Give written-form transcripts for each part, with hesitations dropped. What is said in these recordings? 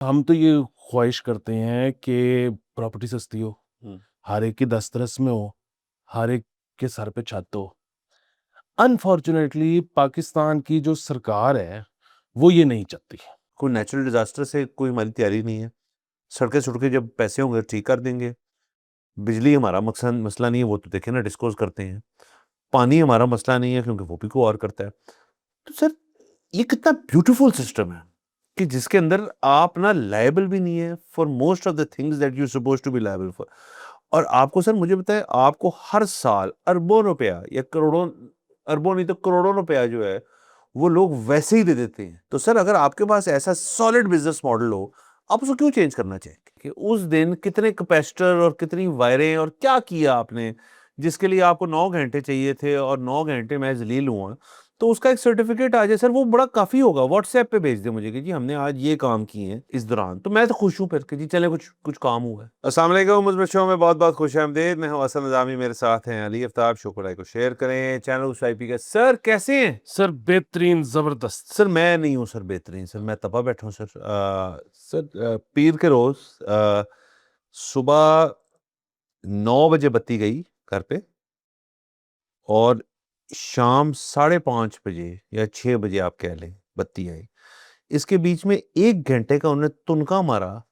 हम तो ये ख्वाहिश करते हैं कि प्रॉपर्टी सस्ती हो, हुँ। हर एक की दस्तरस में हो, हर एक के सर पे छत हो। अनफॉर्चुनेटली पाकिस्तान की जो सरकार है, वो ये नहीं चाहती। कोई नेचुरल डिज़ास्टर से कोई हमारी तैयारी नहीं है। सड़कें-सुड़कें जब पैसे होंगे ठीक कर देंगे। बिजली हमारा मकसन मसला नहीं है, वो तो देखिए ना डिस्कोज़ करते हैं। पानी हमारा मसला नहीं है क्योंकि वो भी कोई और करता है। तो सर ये कितना ब्यूटीफुल सिस्टम है कि जिसके अंदर आप ना लायबल भी नहीं है for most of the things that you supposed to be liable for. और आपको सर मुझे बताएँ आपको हर साल अरबों रुपया या करोड़ों अरबों नहीं तो करोड़ों रुपया जो है, वो लोग वैसे ही दे देते हैं। तो सर अगर आपके पास ऐसा सॉलिड बिज़नेस मॉडल हो, आप उसको क्यों चेंज करना चाहेंगे? कि उस दिन कितने कैपेसिटर और कितनी वायरें और क्या किया आपने, जिसके लिए आपको 9 घंटे चाहिए थे और 9 घंटे मैं ज़लील हुआ। तो उसका एक सर्टिफ़िकेट आ जाए सर वो बड़ा काफ़ी होगा, व्हाट्सऐप पे भेज दें मुझे कि जी हमने आज ये काम किए हैं इस दौरान। तो मैं तो खुश हूँ फिर कि जी चलें कुछ कुछ काम हुआ है। अस्सलाम वालेकुम मुज़मिल शो में बहुत-बहुत खुश-आमदीद। मैं हूँ हसन निज़ामी, मेरे साथ हैं अली आफ्ताब। शो को लाइक और शेयर करें, चैनल को सब्सक्राइब कीजिए। सर कैसे हैं? सर बेहतरीन, ज़बरदस्त। सर मैं नहीं हूँ सर बेहतरीन, सर मैं तपा बैठा हूँ सर। पीर के रोज़ सुबह 9 बजे बत्ती गई घर पे और शाम साढ़े 5 बजे या 6 बजे आप कह लें बत्ती आई। इसके बीच में 1 घंटे का उन्होंने तुनका मारा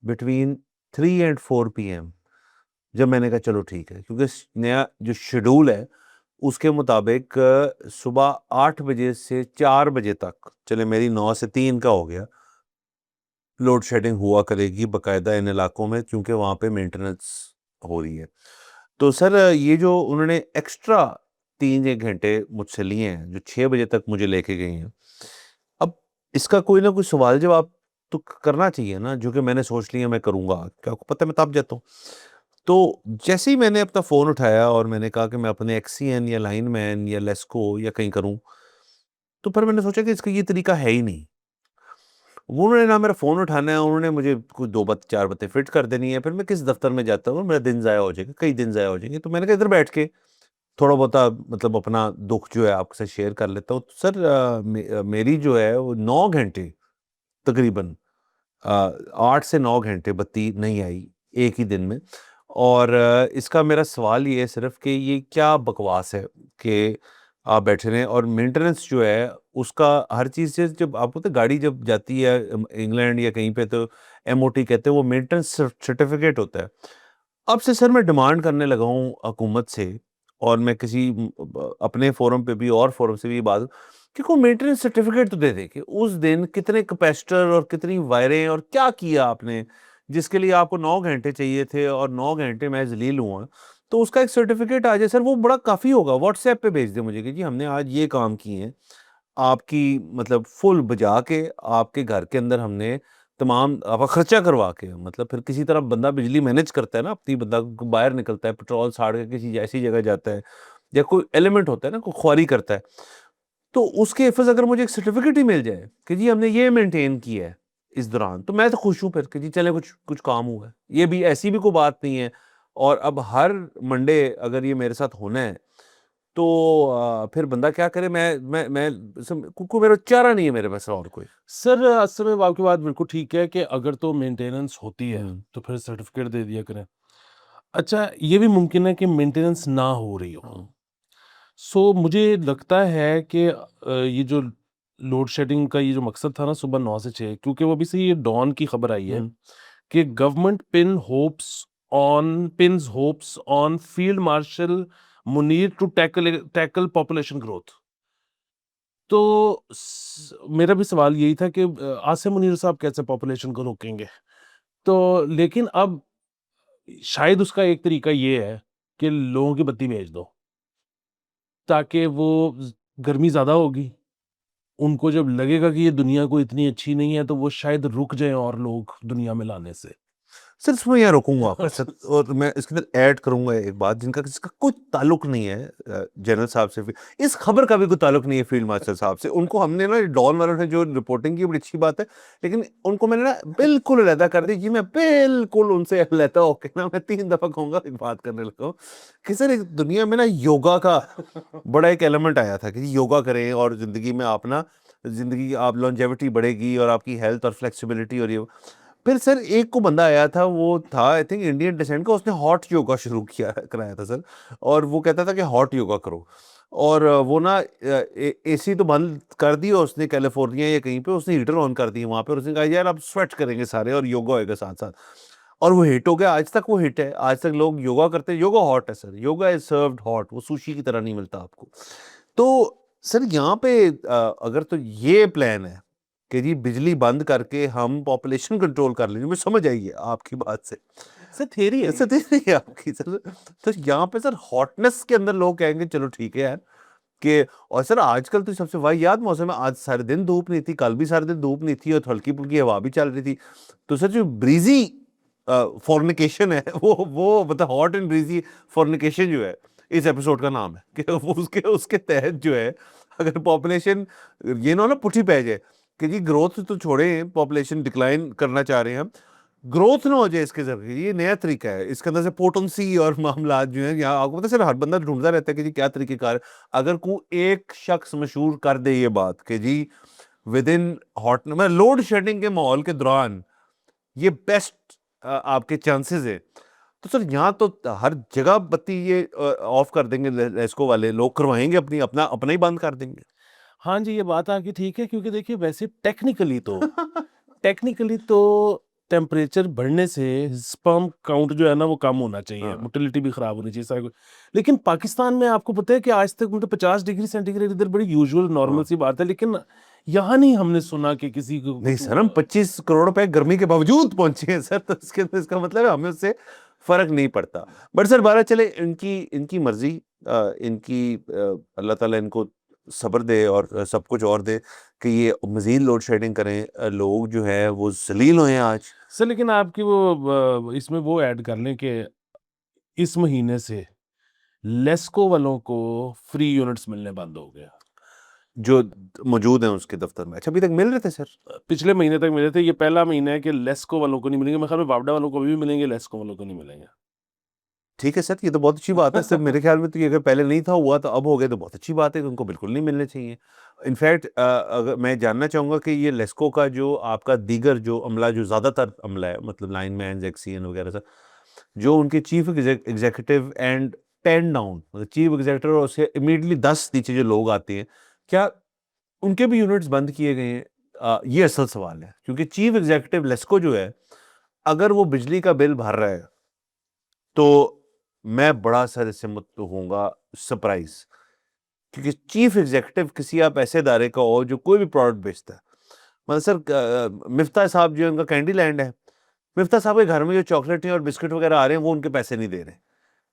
बिटवीन 3 एंड 4 पीएम। जब मैंने कहा चलो ठीक है क्योंकि नया जो शेड्यूल है उसके मुताबिक सुबह 8 बजे से 4 बजे तक, चले मेरी 9 से 3 का हो गया, लोड शेडिंग हुआ करेगी बाकायदा इन इलाकों में क्योंकि वहाँ पे मेंटेनेंस हो रही है। तो सर ये जो उन्होंने एक्स्ट्रा 3 घंटे मुझसे लिए हैं, जो 6 बजे तक मुझे लेके गई हैं, अब इसका कोई ना कोई सवाल जवाब तो करना चाहिए ना, जो कि मैंने सोच लिया मैं करूँगा, क्या आपको पता है मैं तब जाता हूँ। तो जैसे ही मैंने अपना फ़ोन उठाया और मैंने कहा कि मैं अपने एक्सीएन या लाइनमैन या लेस्को या कहीं करूँ, तो फिर मैंने सोचा कि इसका ये तरीका है ही नहीं। वो उन्होंने ना मेरा फ़ोन उठाना है, उन्होंने मुझे कुछ 2 बात 4 बातें फिट कर देनी है, फिर मैं किस दफ़्तर में जाता हूँ, मेरा दिन ज़ाया हो जाएगा, कई दिन ज़ाया हो जाएँगे। तो मैंने कहा इधर बैठ के थोड़ा बहुता मतलब अपना दुःख जो है आपसे शेयर कर लेता हूँ। तो सर मेरी जो है वो 9 घंटे तकरीबन 8 से 9 घंटे बत्ती नहीं आई, एक ही दिन में। और इसका मेरा सवाल ये है सिर्फ़ कि ये क्या बकवास है कि आप बैठे रहें और मेंटेनेंस जो है उसका हर चीज़ से जब आपको पता है गाड़ी जब जाती है इंग्लैंड या कहीं पे तो एमओटी कहते हैं वो मेंटेनेंस सर्टिफ़िकेट होता है। अब से सर मैं डिमांड करने लगा हूँ हुकूमत से और मैं किसी अपने फ़ोरम पे भी और फ़ोरम से भी ये बात कि कोई मेंटेनेंस सर्टिफ़िकेट तो दे दे कि उस दिन कितने कैपेसिटर और कितनी वायरें और क्या किया आपने, जिसके लिए आपको 9 घंटे चाहिए थे और 9 घंटे मैं ज़लील हुआ। तो उसका एक सर्टिफ़िकेट आ जाए सर वो बड़ा काफ़ी होगा, व्हाट्सऐप पे भेज दें मुझे कि जी हमने आज ये काम किए हैं। आपकी मतलब फुल बजा के आपके घर के अंदर हमने तमाम आपका खर्चा करवा के मतलब फिर किसी तरह बंदा बिजली मैनेज करता है ना अपनी बंदा बाहर निकलता है पेट्रोल साड़ के किसी ऐसी जगह जाता है या कोई एलिमेंट होता है ना कोई ख्वारी करता है तो उसके एफर्ट्स अगर मुझे एक सर्टिफिकेट ही मिल जाए कि जी हमने ये मेंटेन किया है इस दौरान तो मैं तो खुश हूँ फिर कि जी चले कुछ कुछ काम हुआ है ये भी ऐसी भी कोई बात नहीं है और अब हर मंडे अगर ये मेरे साथ होना है तो फिर बंदा क्या करे मैं को मेरा चारा नहीं है मेरे पास और कोई। सर असल में आपकी बात बिल्कुल ठीक है कि अगर तो मेंटेनेंस होती है, हुँ, तो फिर सर्टिफ़िकेट दे दिया करें। अच्छा, ये भी मुमकिन है कि मेंटेनेंस ना हो रही हो। हाँ, सो मुझे लगता है कि ये जो लोड शेडिंग का ये जो मकसद था ना सुबह 9 से 6 क्योंकि वो अभी से ये डॉन की खबर आई है हुँ, कि government pins hopes on field marshal Munir to tackle population growth. तो मेरा भी सवाल यही था कि आसिम मुनीर साहब कैसे पॉपुलेशन को रोकेंगे? तो लेकिन अब शायद उसका एक तरीका ये है कि लोगों की बत्ती भेज दो, ताकि वो गर्मी ज़्यादा होगी। उनको जब लगेगा कि ये दुनिया कोई इतनी अच्छी नहीं है, तो वो शायद रुक जाएँ और लोग दुनिया में लाने से। सिर्फ इसमें यहाँ रोकूँगा पर सर और मैं इसके अंदर ऐड करूँगा एक बात जिसका कोई ताल्लुक नहीं है जनरल साहब से भी इस खबर का भी कोई ताल्लुक नहीं है फील्ड मार्शल साहब से उनको हमने ना डॉन वालों ने जो रिपोर्टिंग की बड़ी अच्छी बात है लेकिन उनको मैंने ना बिल्कुल अलहदा कर दी जी मैं बिल्कुल उनसे अलहदा होके ना मैं 3 दफ़ा कहूँगा एक बात करने लगा हूँ कि सर एक दुनिया में ना योगा का बड़ा एक एलिमेंट आया था कि योगा करें और ज़िंदगी में आप ना ज़िंदगी आप लॉन्जेविटी बढ़ेगी और आपकी हेल्थ और फ्लेक्सिबिलिटी और ये फिर सर एक को बंदा आया था, वो था आई थिंक इंडियन डिसेंट का, उसने हॉट योगा शुरू किया कराया था सर, और वो कहता था कि हॉट योगा करो। और वो ना एसी तो बंद कर दी और उसने कैलिफोर्निया या कहीं पे उसने हीटर ऑन कर दी वहाँ पे, और उसने कहा यार आप स्वेट करेंगे सारे और योगा होएगा साथ साथ, और वो हिट हो गया। आज तक वो हिट है, आज तक लोग योगा करते हैं। योगा हॉट है sir, yoga is served hot, वो सुशी की तरह नहीं मिलता आपको। तो सर यहाँ पे अगर तो ये प्लान है कि जी बिजली बंद करके हम पॉपुलेशन कंट्रोल कर लेंगे, मुझे समझ आई है आपकी बात से, सर थियरी है ऐसे नहीं है आपकी सर। तो यहाँ पे सर हॉटनेस के अंदर लोग कहेंगे चलो ठीक है यार कि, और सर आजकल तो सबसे वाहियात मौसम है, आज सारे दिन धूप नहीं थी, कल भी सारे दिन धूप नहीं थी, और हल्की फुल्की हवा भी चल रही थी। तो सर जो ब्रीजी फॉर्निकेशन है वो मतलब हॉट एंड ब्रीजी फॉर्निकेशन जो है इस एपिसोड का नाम है कि वो उसके तहत जो है अगर पॉपुलेशन ये ना पुठी पै जाए कि जी ग्रोथ तो छोड़े, पॉपुलेशन डिक्लाइन करना चाह रहे हैं हम, ग्रोथ ना हो जाए इसके जरिए, ये नया तरीका है। इसके अंदर से पोटेंसी और मामला जो है, यहाँ आपको पता है सर हर बंदा ढूंढता रहता है कि जी क्या तरीकेकार है। अगर कोई एक शख्स मशहूर कर दे ये बात कि जी विद इन हॉट मतलब लोड शेडिंग के माहौल के दौरान ये बेस्ट आपके चांसेस है, तो सर यहाँ तो हर जगह बत्ती ये ऑफ कर देंगे, लेस्को वाले लोग करवाएंगे, अपना अपना ही बंद कर देंगे। हाँ जी, ये बात आपकी ठीक है, क्योंकि देखिए वैसे टेक्निकली तो टेम्परेचर बढ़ने से स्पर्म काउंट जो है ना वो कम होना चाहिए, हाँ। मोटिलिटी भी खराब होनी चाहिए सारा कुछ। लेकिन पाकिस्तान में आपको पता है कि आज तक मतलब 50 डिग्री सेंटीग्रेड इधर बड़ी यूजुअल नॉर्मल हाँ। सी बात है, लेकिन यहाँ नहीं हमने सुना कि किसी को नहीं सर, हम 25 करोड़ रुपए गर्मी के बावजूद पहुंचे हैं सर, तो इसके अंदर इसका मतलब है हमें उससे फर्क नहीं पड़ता। बट सर बारह चले, इनकी मर्जी, इनकी अल्लाह ताला इनको सब्र दे और सब कुछ और दे कि ये मजीद लोड शेडिंग करें, लोग जो है वो जलील हुए हैं आज। सर, लेकिन आपकी वो इसमें वो ऐड कर लें कि इस महीने से लेस्को वालों को फ्री यूनिट्स मिलने बंद हो गए। जो मौजूद हैं उसके दफ्तर में, अच्छा अभी तक मिल रहे थे सर? पिछले महीने तक मिले थे, ये पहला महीना है कि लेस्को वालों को नहीं मिलेंगे। मेरे ख्याल में वापडा वालों को अभी भी मिलेंगे, लेस्को वालों को नहीं मिलेंगे। ठीक है सर, ये तो बहुत अच्छी बात है सर। मेरे ख्याल में तो ये अगर पहले नहीं था हुआ तो अब हो गया, तो बहुत अच्छी बात है कि उनको बिल्कुल नहीं मिलने चाहिए। इनफैक्ट अगर मैं जानना चाहूँगा कि ये लेस्को का जो आपका दीगर जो अमला, जो ज़्यादातर अमला है, मतलब लाइनमैन, एक्सीएन वगैरह सर, जो उनके चीफ एग्जीक्यूटिव एंड 10 डाउन, मतलब चीफ एग्जीक्यूटिव और उससे इमीडिएटली 10 नीचे जो लोग आते हैं, क्या उनके भी यूनिट्स बंद किए गए हैं? ये असल सवाल है, क्योंकि चीफ एग्जीक्यूटिव लेस्को जो है, अगर वो बिजली का बिल भर रहा है तो मैं बड़ा सर इससे मत होऊंगा सरप्राइज, क्योंकि चीफ एग्जीक्यूटिव किसी आप ऐसे इदारे का हो जो कोई भी प्रोडक्ट बेचता है। मतलब सर मिफ्ता साहब जो है उनका कैंडी लैंड है, मिफ्ता साहब के घर में जो चॉकलेटें और बिस्किट वगैरह आ रहे हैं वो उनके पैसे नहीं दे रहे।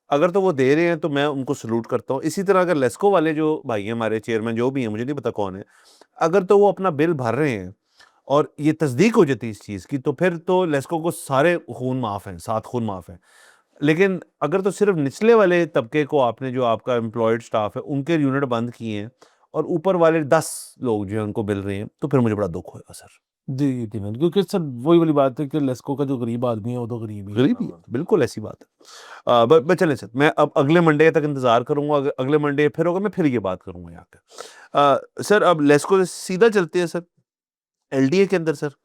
अगर तो वो दे रहे हैं तो मैं उनको सलूट करता हूँ। इसी तरह अगर लेस्को वाले जो भाई हैं, हमारे चेयरमैन जो भी हैं, मुझे नहीं पता कौन है, अगर तो वो अपना बिल भर रहे हैं और ये तस्दीक हो जाती है इस चीज़ की, तो फिर तो लेस्को को सारे खून माफ़ हैं, 7 खून माफ़ हैं। लेकिन अगर तो सिर्फ निचले वाले तबके को आपने, जो आपका एम्प्लॉयड स्टाफ है, उनके यूनिट बंद किए हैं और ऊपर वाले 10 लोग जो हैं उनको मिल रहे हैं, तो फिर मुझे बड़ा दुख होगा सर। जी, यकीनन, क्योंकि सर वही वाली बात है कि लेस्को का जो गरीब आदमी है वो तो गरीब ही है। गरीबी है, बिल्कुल ऐसी बात है। बट चलें सर, मैं अब अगले मंडे तक इंतज़ार करूँगा, अगले मंडे फिर होगा, मैं फिर ये बात करूँगा यहाँ पे। सर अब लेस्को से सीधा चलते हैं सर एलडीए के अंदर सर।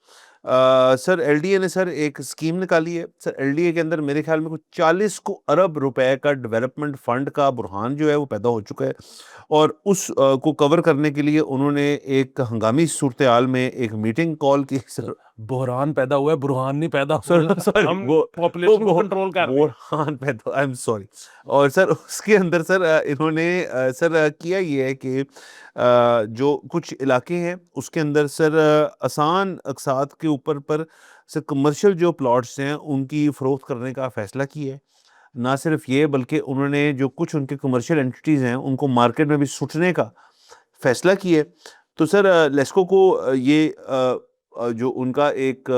सर एलडीए ने सर एक स्कीम निकाली है सर। एलडीए के अंदर मेरे ख्याल में कुछ 40 को अरब रुपए का डेवलपमेंट फंड का बुरहान जो है वो पैदा हो चुका है, और उस को कवर करने के लिए उन्होंने एक हंगामी सूरत-ए-हाल में एक मीटिंग कॉल की सर। बुरहान पैदा हुआ है, बुरहान नहीं पैदा हुआ। सर सॉरी, हम वो पॉपुलेशन को कंट्रोल कर रहे हैं। बुरहान पैदा, आई एम सॉरी। और सर उसके अंदर सर इन्होंने सर किया ये है कि जो कुछ इलाके हैं उसके अंदर सर आसान अक़सात के ऊपर पर सर कमर्शियल जो प्लॉट्स हैं उनकी फ़रोख्त करने का फ़ैसला किया है। ना सिर्फ ये, बल्कि उन्होंने जो कुछ उनके कमर्शियल एंटिटीज़ हैं उनको मार्केट में भी सुटने का फ़ैसला किया है। तो सर लेस्को को ये जो उनका एक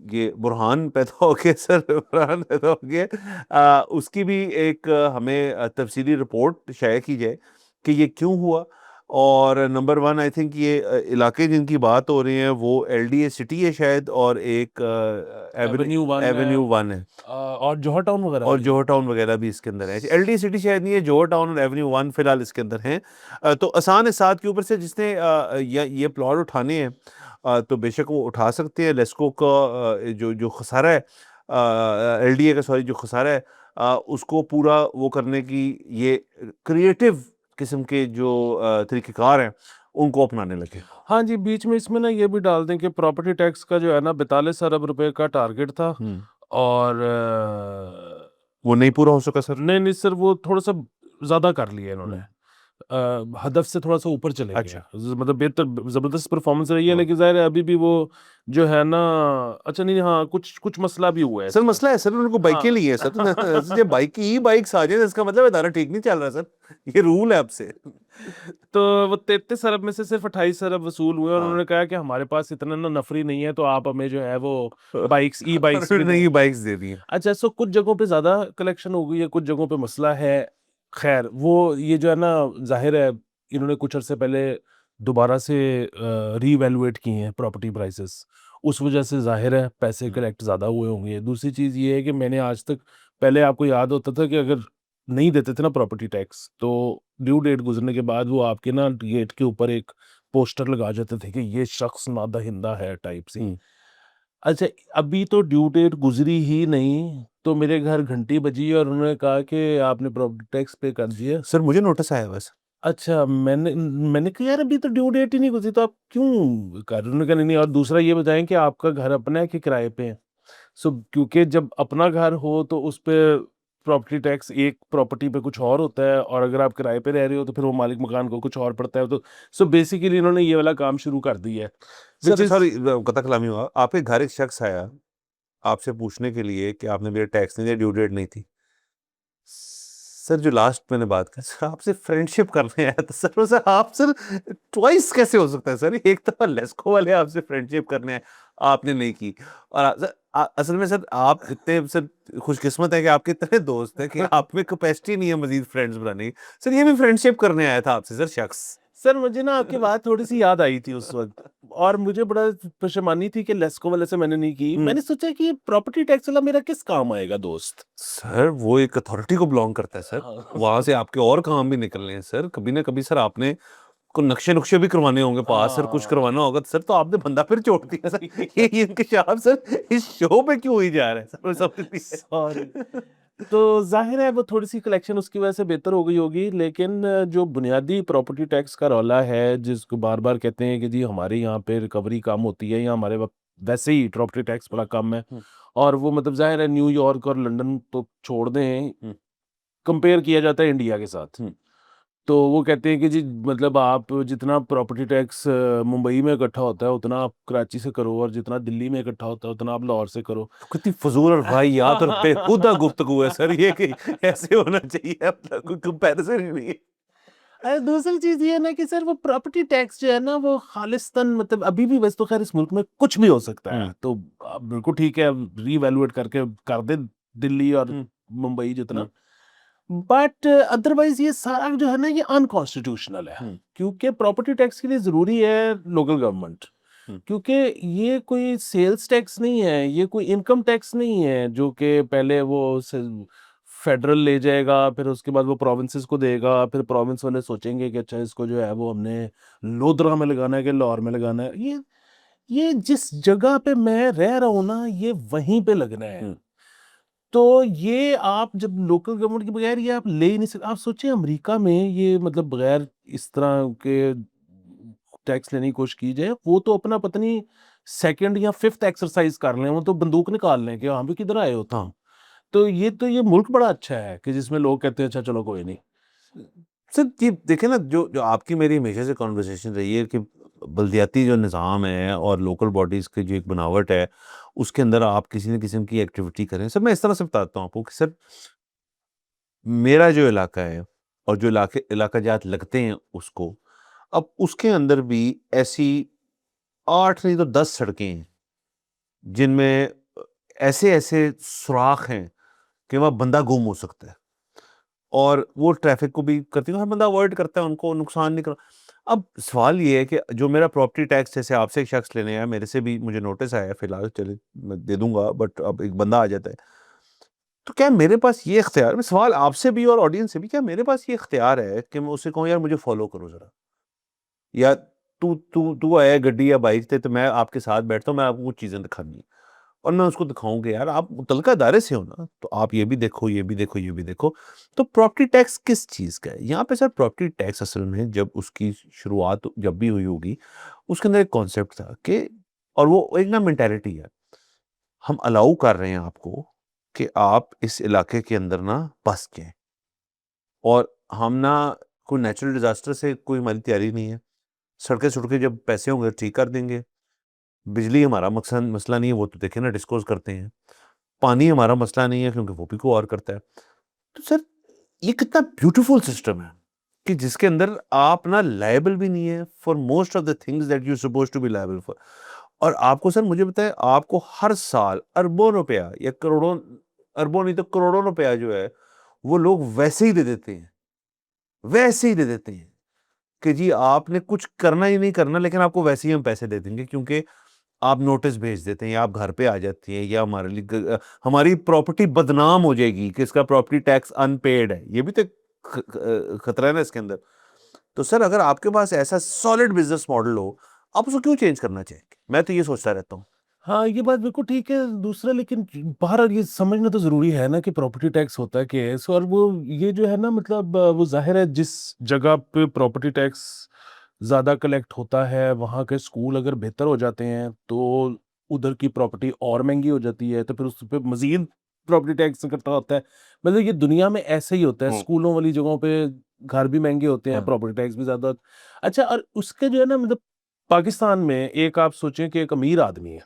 ये बुरहान पैदा हो गया सर, बुरहान पैदा हो गया, उसकी भी एक हमें तफसीली रिपोर्ट शाया की जाए कि ये क्यों हुआ, और नंबर 1 आई थिंक ये इलाके जिनकी बात हो रही है वो एलडीए सिटी है शायद, और एक एवेन्यू 1 है एवेन्यू 1 है, और जौहर टाउन वगैरह और भी है। जोहर टाउन वगैरह भी इसके अंदर है। एलडीए सिटी शायद नहीं है, जोहर टाउन और एवेन्यू 1 फिलहाल इसके अंदर हैं। तो आसान है, 7 के ऊपर से जिसने ये प्लॉट उठाने हैं तो बेशक वो उठा सकते हैं। लेस्को का जो खसारा है, एलडीए का सॉरी जो खसारा है, उसको पूरा वो करने की ये क्रिएटिव किस्म के जो तरीक़ेकार हैं उनको अपनाने लगे। हाँ जी, बीच में इसमें ना ये भी डाल दें कि प्रॉपर्टी टैक्स का जो है ना 42 अरब रुपए का टारगेट था और वो नहीं पूरा हो सका सर। नहीं सर, वो थोड़ा सा ज़्यादा कर लिया इन्होंने। हम्म। हदफ से थोड़ा सा ऊपर चले अच्छा। गए, मतलब बेहतर ज़बरदस्त परफॉर्मेंस रही है, हाँ। लेकिन ज़ाहिर है अभी भी वो जो है ना, अच्छा नहीं, हाँ कुछ कुछ मसला भी हुआ है सर इसका। मसला है सर, उनको बाइकें ली है सर। जब बाइक की ही बाइक्स आ जाए इसका मतलब इदारा ठीक नहीं चल रहा सर, ये रूल है आपसे। तो वो 33 अरब में से सिर्फ 28 अरब वसूल हुए और हाँ। उन्होंने कहा कि हमारे पास इतना ना नफरी नहीं है, तो आप हमें जो है वो बाइक्स, ई बाइक्स भी नई दें। बाइक्स दे दी हैं। अच्छा, सो कुछ जगहों पे ज्यादा कलेक्शन हो गई है, कुछ जगहों पे मसला है। खैर वो ये जो है ना, जाहिर है इन्होंने कुछ अरसे पहले दोबारा से रीवैल्यूएट किए हैं प्रॉपर्टी प्राइसेस, उस वजह से जाहिर है पैसे कलेक्ट ज़्यादा हुए होंगे। दूसरी चीज़ ये है कि मैंने आज तक, पहले आपको याद होता था कि अगर नहीं देते थे ना प्रॉपर्टी टैक्स, तो ड्यू डेट गुजरने के बाद वो आपके ना गेट के ऊपर एक पोस्टर लगा जाते थे कि ये शख्स नादहिंदा है टाइप सी। हम्म। अच्छा, अभी तो ड्यू डेट गुजरी ही नहीं, तो मेरे घर घंटी बजी और उन्होंने कहा कि आपने प्रॉपर्टी टैक्स पे कर दिया। सर मुझे नोटिस आया बस। अच्छा, मैंने कहा यार अभी तो ड्यू डेट ही नहीं गुजरी, तो आप क्यों कर रहे हो? उन्होंने कहा नहीं नहीं, और दूसरा ये बताएं कि आपका घर अपना है कि किराए पे है। सो क्योंकि जब अपना घर हो तो उस पे प्रॉपर्टी टैक्स एक प्रॉपर्टी पे कुछ और होता है, और अगर आप किराए पे रह रहे हो तो फिर वो मालिक मकान को कुछ और पड़ता है। तो सो बेसिकली इन्होंने ये वाला काम शुरू कर दिया है, विच सर इज सॉरी कथा कलामी हुआ, आपके घर एक शख्स आया आपसे पूछने के लिए कि आपने मेरा टैक्स नहीं दिया, ड्यू डेट नहीं थी। सर जो लास्ट मैंने बात की, सर आपसे फ्रेंडशिप करने आया था सर। सर आप सर ट्वाइस कैसे हो सकता है सर? एक दफा लेस्को वाले आपसे फ्रेंडशिप करने आए, आपने नहीं की। और सर असल में सर आप इतने सर खुशकिस्मत है कि आपके इतने दोस्त हैं कि आप में कैपेसिटी नहीं है मजीद फ्रेंड्स बनाने की। सर ये भी फ्रेंडशिप करने आया था आपसे सर शख्स। सर मुझे ना आपकी बात थोड़ी सी याद आई थी उस वक्त, और मुझे बड़ा परेशानी थी कि लेस्को वाले से मैंने नहीं की। मैंने सोचा कि प्रॉपर्टी टैक्स वाला मेरा किस काम आएगा दोस्त। सर वो एक अथॉरिटी को बिलोंग करता है सर, हाँ। वहां से आपके और काम भी निकलने हैं सर। कभी ना कभी सर आपने को नक्शे नुक्शे भी करवाने होंगे पास सर, कुछ हाँ। करवाना होगा तो सर, तो आपने बंदा फिर छोड़ दिया सर। ये इंकशाफ सर इस शो पे क्यों ही जा रहा है सर, मैं समझ नहीं सॉरी। तो जाहिर है वो थोड़ी सी कलेक्शन उसकी वजह से बेहतर हो गई होगी, लेकिन जो बुनियादी प्रॉपर्टी टैक्स का रौला है, जिसको बार बार कहते हैं कि जी हमारे यहाँ पे रिकवरी कम होती है, या हमारे वैसे ही प्रॉपर्टी टैक्स बड़ा कम है, और वो मतलब जाहिर है न्यूयॉर्क और लंदन तो छोड़ दें, कंपेयर किया जाता है इंडिया के साथ। तो वो कहते हैं कि जी मतलब आप जितना प्रॉपर्टी टैक्स मुंबई में इकट्ठा होता है उतना आप कराची से करो, और जितना दिल्ली में इकट्ठा होता है उतना आप लाहौर से करो। कितनी फजूल और वाहियात और बेहुदा गुफ्तगू है सर ये, कि ऐसे होना चाहिए, मतलब कोई कंपैरिजन ही नहीं है। अरे दूसरी चीज ये है ना कि सर वो प्रॉपर्टी टैक्स जो है ना वो खालिस्तान, मतलब अभी भी वैसे तो खैर इस मुल्क में कुछ भी हो सकता है, तो आप बिल्कुल ठीक है रीवैल्यूएट करके कर दे दिल्ली और मुंबई जितना, बट अदरवाइज ये सारा जो है ना ये अनकॉन्स्टिट्यूशनल है, क्योंकि प्रॉपर्टी टैक्स के लिए जरूरी है लोकल गवर्नमेंट, क्योंकि ये कोई सेल्स टैक्स नहीं है, ये कोई इनकम टैक्स नहीं है जो कि पहले वो फेडरल ले जाएगा, फिर उसके बाद वो प्रोविंसेस को देगा, फिर प्रोविंस वाले सोचेंगे कि अच्छा इसको जो है वो हमने लोधरा में लगाना है कि लाहौर में लगाना है। ये जिस जगह पे मैं रह रहा हूँ ना, ये वहीं पे लगना है। तो ये आप जब लोकल गवर्नमेंट के बगैर ये आप ले ही नहीं सकते। आप सोचिए अमेरिका में ये मतलब बगैर इस तरह के टैक्स लेने की कोशिश की जाए, वो तो अपना पता नहीं सेकंड या फिफ्थ एक्सरसाइज कर लें, वो तो बंदूक निकाल लें कि हाँ भी किधर आए हो तुम। तो ये मुल्क बड़ा अच्छा है कि जिसमें लोग कहते हैं अच्छा चलो कोई नहीं। सर ये देखें ना, जो जो आपकी मेरी हमेशा से कॉन्वर्सेशन रही है कि बल्दियाती जो निज़ाम है और लोकल बॉडीज़ की जो एक बनावट है, उसके अंदर आप किसी न किस्म की एक्टिविटी करें। सर मैं इस तरह से बताता हूँ आपको कि सर मेरा जो इलाका है और जो इलाका जात लगते हैं उसको, अब उसके अंदर भी ऐसी 8 नहीं तो 10 सड़कें हैं, जिनमें ऐसे-ऐसे सुराख हैं कि वहाँ बंदा गुम हो सकता है। और वो ट्रैफ़िक को भी करती है, हर बंदा अवॉइड करता है, उनको नुकसान नहीं करना। अब सवाल ये है कि जो मेरा प्रॉपर्टी टैक्स जैसे आपसे एक शख्स लेने आया, मेरे से भी मुझे नोटिस आया, फिलहाल चले मैं दे दूंगा, बट अब एक बंदा आ जाता है, तो क्या मेरे पास ये इख्तियार, सवाल आपसे भी और ऑडियंस से भी, क्या मेरे पास ये इख्तियार है कि मैं उससे कहूँ यार मुझे फॉलो करो जरा, या तू तू तू आया गड्डी या बाइक से, तो मैं आपके साथ बैठता हूँ, मैं आपको कुछ चीजें दिखानी है, और मैं उसको दिखाऊं कि यार आप मुतलका दायरे से हो ना, तो आप ये भी देखो, ये भी देखो, ये भी देखो। तो प्रॉपर्टी टैक्स किस चीज का है यहाँ पे सर? प्रॉपर्टी टैक्स असल में जब उसकी शुरुआत जब भी हुई होगी, उसके अंदर एक कॉन्सेप्ट था कि, और वो एक ना मेंटेलिटी है, हम अलाउ कर रहे हैं आपको कि आप इस इलाके के अंदर ना बस जाएं, और हम ना कोई नेचुरल डिजास्टर से कोई हमारी तैयारी नहीं है, सड़कें सुड़कें जब पैसे होंगे ठीक कर देंगे, बिजली हमारा मकसद मसला नहीं है, वो तो देखे ना डिस्कोज करते हैं, पानी हमारा मसला नहीं है क्योंकि वो भी को और करता है। तो सर ये कितना ब्यूटीफुल सिस्टम है कि जिसके अंदर आप ना लायबल भी नहीं है for most of the things that you suppose to be liable for. और आपको सर मुझे बताएं, आपको हर साल अरबों रुपया या करोड़ों, अरबों नहीं तो करोड़ों रुपया जो है वो लोग वैसे ही दे देते हैं, वैसे ही दे देते हैं कि जी आपने कुछ करना ही नहीं करना, लेकिन आपको वैसे ही हम पैसे दे देंगे, क्योंकि आप नोटिस भेज देते हैं या आप घर पे आ जाती हैं, या हमारे लिए हमारी प्रॉपर्टी बदनाम हो जाएगी कि इसका प्रॉपर्टी टैक्स अनपेड है, ये भी तो खतरा है ना इसके अंदर। तो सर अगर आपके पास ऐसा सॉलिड बिजनेस मॉडल हो, आप उसको क्यों चेंज करना चाहेंगे? मैं तो ये सोचता रहता हूँ। हाँ, ये बात बिल्कुल ठीक है। दूसरा, लेकिन बहरहाल ये समझना तो ज़रूरी है ना कि प्रॉपर्टी टैक्स होता क्या है? सो और वो ये जो है ना, मतलब वो ज़ाहिर है जिस जगह पे प्रॉपर्टी टैक्स ज़्यादा कलेक्ट होता है, वहाँ के स्कूल अगर बेहतर हो जाते हैं, तो उधर की प्रॉपर्टी और महँगी हो जाती है, तो फिर उस पे मज़ीद प्रॉपर्टी टैक्स इकट्ठा होता है। मतलब ये दुनिया में ऐसे ही होता है, हुँ, स्कूलों वाली जगहों पे घर भी महँगे होते हैं, हाँ, प्रॉपर्टी टैक्स भी ज़्यादा। अच्छा, और उसके जो है ना, मतलब पाकिस्तान में एक आप सोचें कि एक अमीर आदमी है,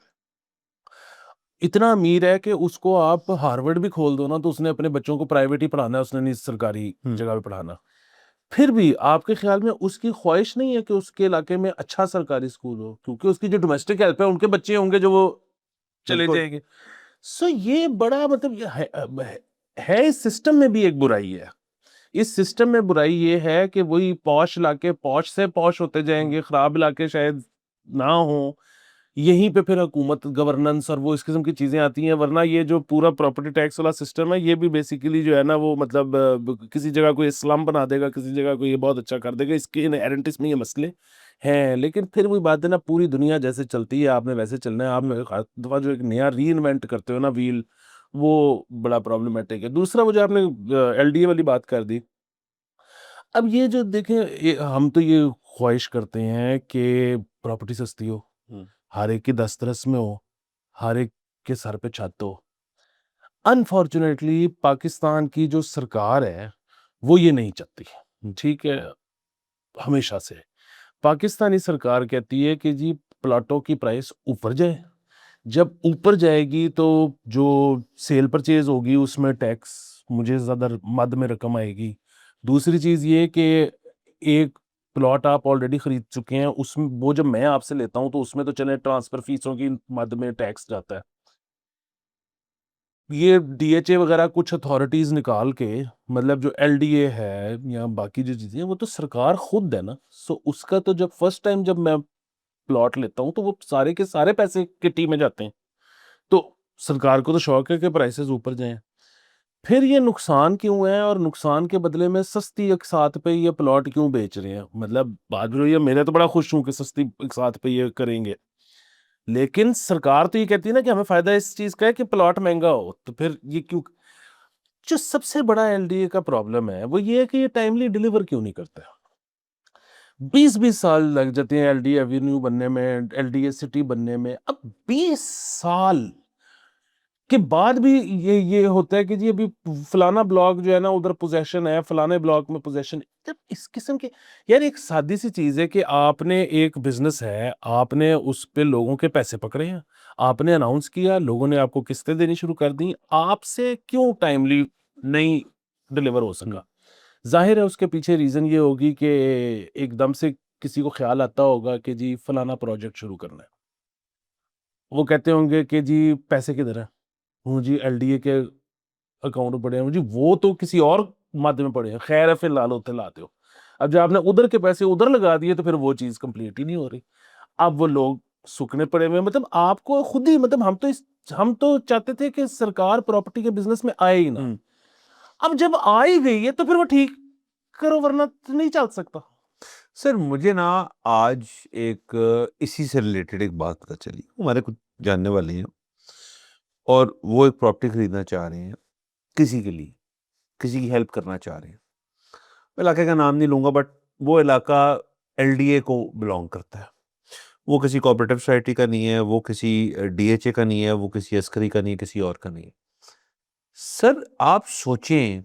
इतना अमीर है कि उसको आप हार्वर्ड भी खोल दो ना, तो उसने अपने बच्चों को प्राइवेट ही पढ़ाना है, उसने नहीं सरकारी हुँ, जगह पे पढ़ाना। फिर भी आपके ख्याल में उसकी ख्वाहिश नहीं है कि उसके इलाके में अच्छा सरकारी स्कूल हो, क्योंकि उसकी जो डोमेस्टिक हेल्प है, उनके बच्चे होंगे जो वो चले बिल्कुल। जाएँगे। सो ये बड़ा मतलब ये है इस सिस्टम में भी एक बुराई है। इस सिस्टम में बुराई ये है कि वही पॉश इलाके पॉश से पॉश होते हुँ, जाएँगे, खराब इलाके शायद ना हों। यहीं पे फिर हुकूमत, गवर्नेंस और वो इस किस्म की चीज़ें आती हैं, वरना ये जो पूरा प्रॉपर्टी टैक्स वाला सिस्टम है, ये भी बेसिकली जो है ना, वो मतलब किसी जगह कोई स्लम बना देगा, किसी जगह को ये बहुत अच्छा कर देगा, इसके इनहेरेंट इसमें ये मसले हैं। लेकिन फिर वही बात है ना, पूरी दुनिया जैसे चलती है, आपने वैसे चलना है। आप हर दफ़ा जो एक नया रीइन्वेंट करते हो ना व्हील, वो बड़ा प्रॉब्लमैटिक है। दूसरा, वो जो आपने एलडीए वाली बात कर दी, अब ये जो देखें, हम तो ये ख्वाहिश करते हैं कि प्रॉपर्टी सस्ती हो, हुँ, हर एक की दस्तरस में हो, हर एक के सर पे छत हो। अनफॉर्चुनेटली पाकिस्तान की जो सरकार है, वो ये नहीं चाहती। हुँ, ठीक है? हमेशा से। पाकिस्तानी सरकार कहती है कि जी प्लॉटों की प्राइस ऊपर जाए। जब ऊपर जाएगी तो जो सेल परचेज़ होगी उसमें टैक्स मुझे ज़्यादा मद में रकम आएगी। दूसरी चीज़ ये कि एक प्लॉट आप ऑलरेडी खरीद चुके हैं, उसमें वो जब मैं आपसे लेता हूँ तो उसमें तो चलें ट्रांसफ़र फ़ीसों की मद में टैक्स जाता है। ये डीएचए वगैरह कुछ अथॉरिटीज़ निकाल के, मतलब जो एलडीए है या बाकी जो चीज़ें हैं, वो तो सरकार खुद है ना। सो उसका तो जब फर्स्ट टाइम जब मैं प्लॉट लेता हूँ, तो वो सारे के सारे पैसे किट्टी में जाते हैं। तो सरकार को तो शौक है कि प्राइसेज़ ऊपर जाएँ। फिर ये नुकसान क्यों है, और नुकसान के बदले में सस्ती अकसात पे ये प्लॉट क्यों बेच रहे हैं? मतलब बात भी वही है, मैं तो बड़ा खुश हूँ कि सस्ती अकसात पे ये करेंगे। लेकिन सरकार तो ये कहती है ना कि हमें फ़ायदा इस चीज़ का है कि प्लॉट महँगा हो, तो फिर ये क्यों? जो सबसे बड़ा एलडीए का प्रॉब्लम है, वो ये है कि ये टाइमली डिलीवर क्यों नहीं करता है। 20-20 साल लग जाते हैं एलडीए एवेन्यू बनने में, एलडीए सिटी बनने में। अब 20 साल के बाद भी ये होता है कि जी अभी फलाना ब्लॉक जो है ना उधर पोज़ेशन है, फलाने ब्लॉक में पोज़ेशन। जब इस किस्म के, यार एक सादी सी चीज़ है कि आपने एक बिज़नेस है, आपने उस पे लोगों के पैसे पकड़े हैं, आपने अनाउंस किया, लोगों ने आपको किस्तें देनी शुरू कर दी, आपसे क्यों टाइमली नहीं डिलीवर हो हुँ, सका? ज़ाहिर है उसके पीछे रीज़न ये होगी कि एकदम से किसी को ख़्याल आता होगा कि जी फलाना प्रोजेक्ट शुरू करना है। वो कहते होंगे कि जी पैसे किधर हैं? वो जी एलडीए के अकाउंट में पड़े हैं। जी वो तो किसी और मद में पड़े हैं। खैर है, फिर ला लो तो लाते हो। अब जब आपने उधर के पैसे उधर लगा दिए तो फिर वो चीज कंप्लीट ही नहीं हो रही। अब वो लोग सूखने पड़े हुए हैं। मतलब आपको खुद ही, मतलब हम तो चाहते थे कि सरकार प्रॉपर्टी के बिजनेस में आए ही ना। हम्म। अब जब आ ही गई है तो फिर वो ठीक करो, वरना तो नहीं चल सकता। सर मुझे ना आज एक इसी से रिलेटेड एक बात पता चली, हमारे कुछ जानने वाले हैं और वो एक प्रॉपर्टी खरीदना चाह रहे हैं किसी के लिए, किसी की हेल्प करना चाह रहे हैं। मैं इलाके का नाम नहीं लूंगा, बट वो इलाका एलडीए को बिलोंग करता है। वो किसी कोऑपरेटिव सोसाइटी का नहीं है, वो किसी डीएचए का नहीं है, वो किसी अस्करी का नहीं है, किसी और का नहीं है। सर आप सोचें,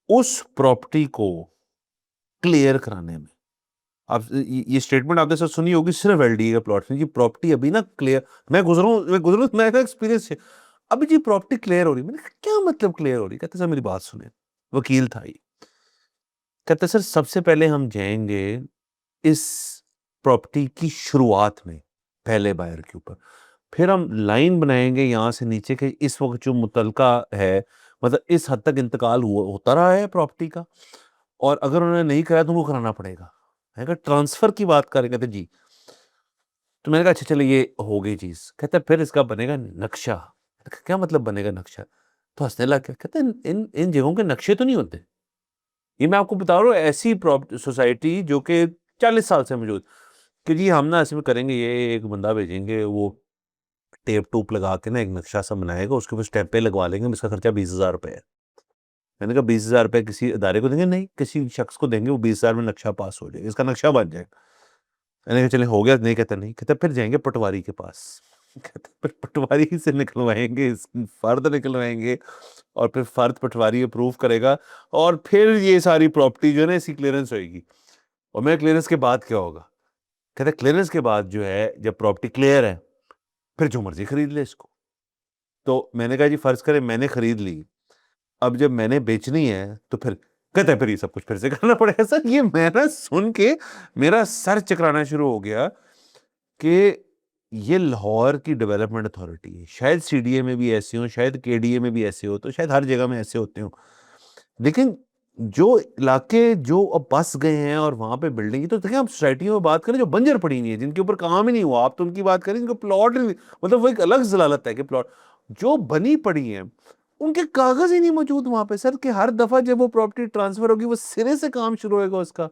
उस प्रॉपर्टी को क्लियर कराने में, आप ये स्टेटमेंट आपने सर सुनी होगी, सिर्फ एलडीए का प्लॉट में, जी प्रॉपर्टी अभी ना क्लियर, मैं गुजर हूँ, मैं एक्सपीरियंस है, अभी जी प्रॉपर्टी क्लियर हो रही। मैंने कहा क्या मतलब क्लियर हो रही? कहते सर मेरी बात सुने, वकील था ये, कहते सर सबसे पहले हम जाएंगे इस प्रॉपर्टी की शुरुआत में पहले बायर के ऊपर, फिर हम लाइन बनाएंगे यहाँ से नीचे के इस वक्त जो मुतलका है, मतलब इस हद तक इंतकाल होता रहा है प्रॉपर्टी का, और अगर उन्होंने नहीं कराया तो उनको कराना पड़ेगा। मैंने कहा ट्रांसफर की बात करें? कहते जी। तो मैंने कहा अच्छा चलो ये हो गई चीज। कहते फिर इसका बनेगा नक्शा। मैंने कहा, क्या मतलब बनेगा नक्शा? तो हंसने लग गया, कहते इन इन जगहों के नक्शे तो नहीं होते। ये मैं आपको बता रहा हूँ, ऐसी प्रॉपर्टी सोसाइटी जो कि 40 साल से मौजूद, कि जी हम ना ऐसे में करेंगे, ये एक बंदा भेजेंगे, वो टेप टूप लगा के ना एक नक्शा सा बनाएगा, उसके ऊपर स्टैंपें लगवा लेंगे, इसका खर्चा 20,000 रुपये है। मैंने कहा 20,000 रुपये किसी इदारे को देंगे? नहीं, किसी शख्स को देंगे, वो 20,000 में नक्शा पास हो जाएगा, इसका नक्शा बन जाएगा। मैंने कहा चले हो गया। नहीं, कहता नहीं, कहता फिर जाएंगे पटवारी के पास। कहता फिर पटवारी से निकलवाएंगे, फर्द निकलवाएंगे, और फिर फर्द पटवारी अप्रूव करेगा, और फिर ये सारी प्रॉपर्टी जो है ना इसकी क्लियरेंस होगी। और मैं क्लियरेंस के बाद क्या होगा? कहते क्लियरेंस के बाद जो है, जब प्रॉपर्टी क्लियर है, फिर जो मर्जी खरीद ले इसको। तो मैंने कहा जी फर्ज करें मैंने खरीद ली, अब जब मैंने बेचनी है तो फिर, कहते हैं फिर ये सब कुछ फिर से करना पड़ेगा। सर ये मैं ना सुन के मेरा सर चकराना शुरू हो गया कि ये लाहौर की डेवलपमेंट अथॉरिटी है, शायद सीडीए में भी ऐसे हो, शायद केडीए में भी ऐसे हो, तो शायद हर जगह में ऐसे होते हो, लेकिन जो इलाके जो अब बस गए हैं और वहां पे बिल्डिंग, तो देखिए आप सोसाइटियों में बात करें जो बंजर पड़ी नहीं है, जिनके ऊपर काम ही नहीं हुआ, आप तो उनकी बात करें जिनको प्लॉट, मतलब वो एक अलग जलालत है कि प्लॉट जो बनी पड़ी है उनके कागज ही नहीं मौजूद वहां पे सर, कि हर दफा जब वो प्रॉपर्टी ट्रांसफर होगी वो सिरे से काम शुरू होगा उसका।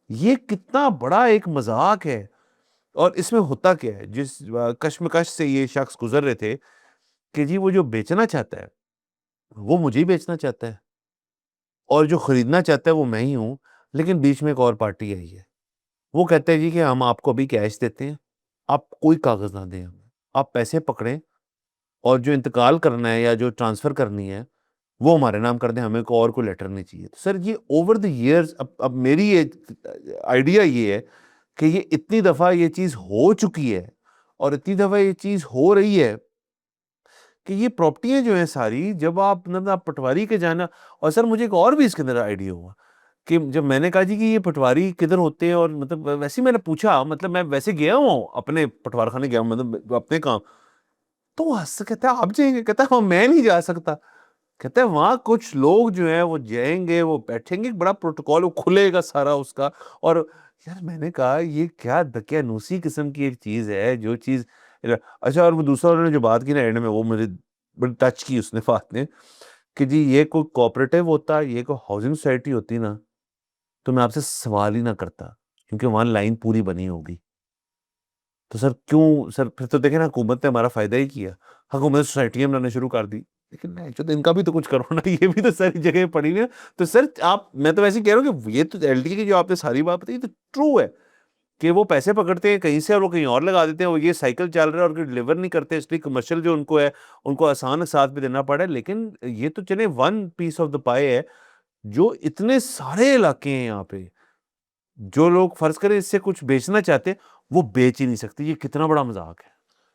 ये कितना बड़ा एक मजाक है। और इसमें होता क्या है, जिस कश्मकश से ये शख्स गुजर रहे थे, कि जी वो जो बेचना चाहता है वो मुझे ही बेचना चाहता है, और जो खरीदना चाहता है वो मैं ही हूं, लेकिन बीच में एक और पार्टी आई है, वो कहते हैं जी कि हम आपको अभी कैश देते हैं, आप कोई कागज ना दें हमें, आप पैसे पकड़ें और जो इंतकाल करना है या जो ट्रांसफर करनी है वो हमारे नाम कर दें, हमें को और कोई लेटर नहीं चाहिए। तो सर ये ओवर द इयर्स, अब मेरी ये आइडिया ये है कि ये इतनी दफा ये चीज हो चुकी है और इतनी दफा ये चीज हो रही है कि ये प्रॉपर्टियां जो हैं सारी, जब आप मतलब आप पटवारी के जाना, और सर मुझे एक और भी इसके अंदर आइडिया हुआ कि जब मैंने कहा जी कि ये पटवारी किधर होते हैं, और मतलब वैसे ही मैंने पूछा, मतलब मैं वैसे गया हूँ अपने पटवार खाने गया हूँ, मतलब अपने काम, तो वो हंस कहता है आप जाएंगे? कहता है मैं नहीं जा सकता। कहता है वहां कुछ लोग जो हैं वो जाएंगे, वो बैठेंगे, एक बड़ा प्रोटोकॉल वो खुलेगा सारा उसका। और यार मैंने कहा ये क्या दकियानूसी किस्म की एक चीज है, जो चीज। अच्छा, और वो दूसरा उन्होंने जो बात की ना एंड में, वो मुझे बड़ी टच की उसने बात ने, कि जी ये कोई कोऑपरेटिव होता, ये कोई हाउसिंग सोसाइटी होती ना, तो मैं आपसे सवाल ही ना करता, क्योंकि वहां लाइन पूरी बनी होगी। तो सर क्यों सर, फिर तो देखे ना हुकूमत ने हमारा फायदा ही किया, हुकूमत ने सोसाइटियां बनाने शुरू कर दी, लेकिन नहीं जो, तो इनका भी तो कुछ करो ना, ये भी तो सारी जगह पड़ी ना। तो सर आप, मैं तो वैसे ही कह रहा हूँ कि ये तो एलटी की जो आपने सारी बात बताई तो ट्रू है, कि वो पैसे पकड़ते हैं कहीं से और वो कहीं और लगा देते हैं, वो ये साइकिल चल रहा है और डिलीवर नहीं करते, इसलिए कमर्शियल जो उनको है उनको आसान साथ भी देना पड़ा है। लेकिन ये तो चले वन पीस ऑफ द पाई है, जो इतने सारे इलाके हैं यहाँ पे, जो लोग फर्ज करें इससे कुछ बेचना चाहते हैं, वो बेच ही नहीं सकते। ये कितना बड़ा मजाक है।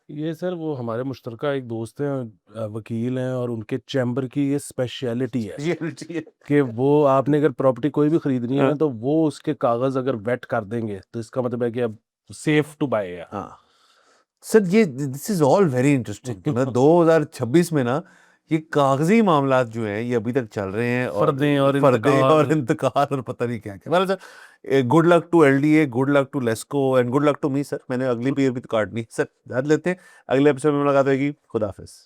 ये सर वो हमारे मुश्तरका एक दोस्त हैं, वकील हैं, और उनके चैम्बर की ये स्पेशलिटी है रियलिटी है। कि वो, आपने अगर प्रॉपर्टी कोई भी खरीदनी है ना, हाँ, तो वो उसके कागज अगर वेट कर देंगे तो इसका मतलब है कि अब सेफ टू बाय है। हाँ। सर ये this is all very interesting. मतलब 2026 में ना ये कागजी मामलात जो हैं ये अभी तक चल रहे हैं, और फर्दें और फर्दे और इंतकाल। इंतकाल और पता नहीं क्या क्या। well, sir, good luck to LDA, good luck to LESCO and good luck to me sir. मैंने अगली भी तो काटनी है सर, याद लेते हैं। अगले एपिसोड में मुलाकात होगी। खुदा हाफिज।